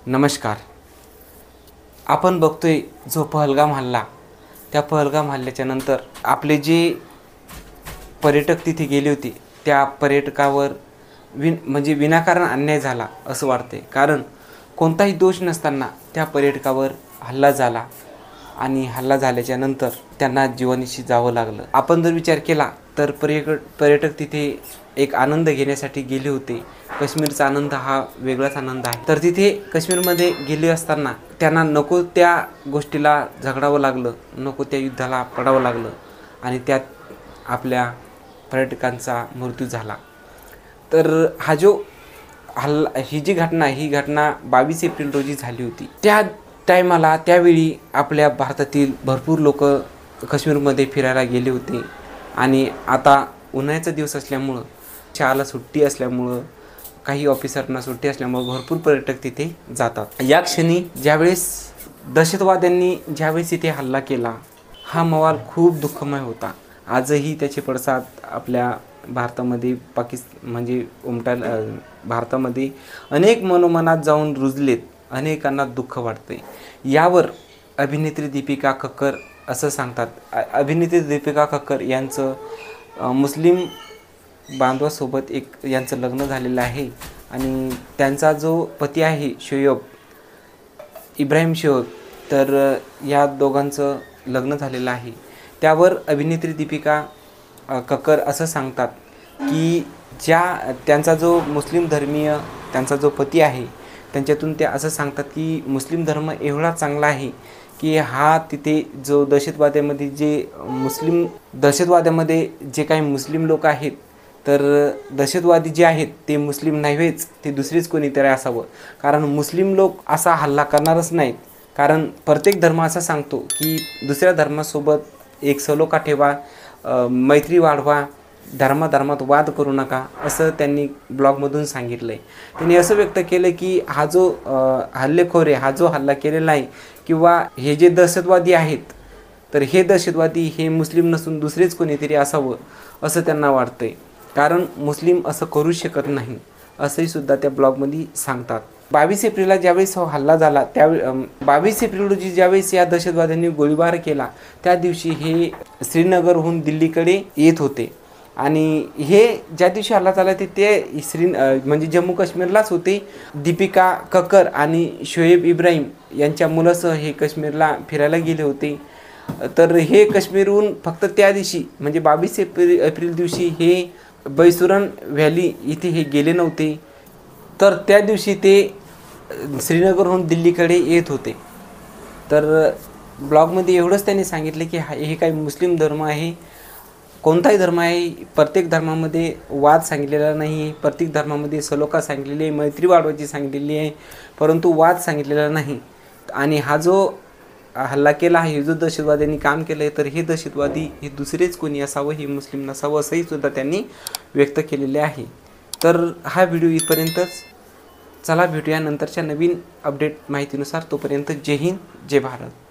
नमस्कार. आपण बघतोय जो पहलगाम हल्ला, त्या पहलगाम हल्ल्याच्या नंतर आपले जे पर्यटक तिथे गेले होते त्या पर्यटकावर विनाकारण अन्याय झाला असं वाटते. कारण कोणताही दोष नसताना त्या पर्यटकावर हल्ला झाला आणि हल्ला झाल्याच्या नंतर त्यांना जीवानिशी जावं लागलं. आपण जर विचार केला तर पर्यटक तिथे एक आनंद घेण्यासाठी गेले होते. काश्मीरचा आनंद हा वेगळाच आनंद आहे. तर तिथे काश्मीरमध्ये गेले असताना त्यांना नको त्या गोष्टीला झगडावं लागलं, नको त्या युद्धाला पडावं लागलं आणि त्यात आपल्या पर्यटकांचा मृत्यू झाला. तर ही घटना 22 एप्रिल रोजी झाली होती. त्या टायमाला त्यावेळी आपल्या भारतातील भरपूर लोक काश्मीरमध्ये फिरायला गेले होते आणि आता उन्हाळ्याचा दिवस असल्यामुळं, शाळेला सुट्टी असल्यामुळं, काही ऑफिसरना सुट्टी असल्यामुळं भरपूर पर्यटक तिथे जातात. या क्षणी ज्यावेळेस दहशतवाद्यांनी ज्यावेळेस इथे हल्ला केला, हा माहोल खूप दुःखमय होता. आजही त्याचे पडसाद आपल्या भारतामध्ये भारतामध्ये अनेक मनोमनात जाऊन रुजलेत. अनेकांना दुःख वाटते. यावर अभिनेत्री दीपिका कक्कर असं सांगतात. अभिनेत्री दीपिका कक्कर यांचं मुस्लिम बांधवासोबत यांचं लग्न झालेलं आहे आणि त्यांचा जो पती आहे इब्राहिम शोएब, तर या दोघांचं लग्न झालेलं आहे. त्यावर अभिनेत्री दीपिका कक्कर असं सांगतात की त्यांचा जो मुस्लिम धर्मीय त्यांचा जो पती आहे, त्यांच्यातून ते असं सांगतात की मुस्लिम धर्म एवढा चांगला आहे की हा तिथे जो दहशतवाद्यामध्ये जे काही मुस्लिम लोक आहेत, तर दहशतवादी जे आहेत ते मुस्लिम नव्हेच, ते दुसरेच कोणीतरी असावं. कारण मुस्लिम लोक असा हल्ला करणारच नाहीत. कारण प्रत्येक धर्म असा सांगतो की दुसऱ्या धर्मासोबत एक सलोखा ठेवा, मैत्री वाढवा, धर्मात वाद करू नका, असं त्यांनी ब्लॉगमधून सांगितलं आहे. त्यांनी असं व्यक्त केलं की हा जो हल्लेखोर आहे, हा जो हल्ला केलेला आहे किंवा हे जे दहशतवादी आहेत, तर हे दहशतवादी हे मुस्लिम नसून दुसरेच कोणीतरी असावं असं त्यांना वाटतंय. कारण मुस्लिम असं करू शकत नाही, असंही सुद्धा त्या ब्लॉगमध्ये सांगतात. 22 एप्रिलला ज्यावेळेस हल्ला झाला, 22 एप्रिल रोजी ज्यावेळेस या दहशतवाद्यांनी गोळीबार केला, त्या दिवशी हे श्रीनगरहून दिल्लीकडे येत होते आणि हे ज्या दिवशी हल्ला झाला ते जम्मू काश्मीरलाच होते. दीपिका कक्कर आणि शोएब इब्राहिम यांच्या मुलासह हे काश्मीरला फिरायला गेले होते. तर हे काश्मीरहून फक्त त्या दिवशी 22 एप्रिल दिवशी हे बैसुरन व्हॅली इथे हे गेले नव्हते. तर त्या दिवशी ते श्रीनगरहून दिल्लीकडे येत होते. तर ब्लॉगमध्ये एवढंच त्यांनी सांगितलं की हे काही मुस्लिम धर्म आहे, कोणताही धर्म आहे, प्रत्येक धर्मामध्ये वाद सांगितलेला नाही आहे, प्रत्येक धर्मामध्ये सलोखा सांगितलेली आहे, मैत्री वाढवायची सांगितलेली आहे, परंतु वाद सांगितलेला नाही. आणि हा जो हल्ला केला आहे, हे जो दहशतवाद्यांनी काम केलं आहे, तर हे दहशतवादी हे दुसरेच कोणी असावं, हे मुस्लिम नसावं, असंही सुद्धा त्यांनी व्यक्त केलेले आहे. तर हा व्हिडिओ इथपर्यंतच. चला भेटूया नंतरच्या नवीन अपडेट माहितीनुसार. तोपर्यंत जय हिंद, जय भारत.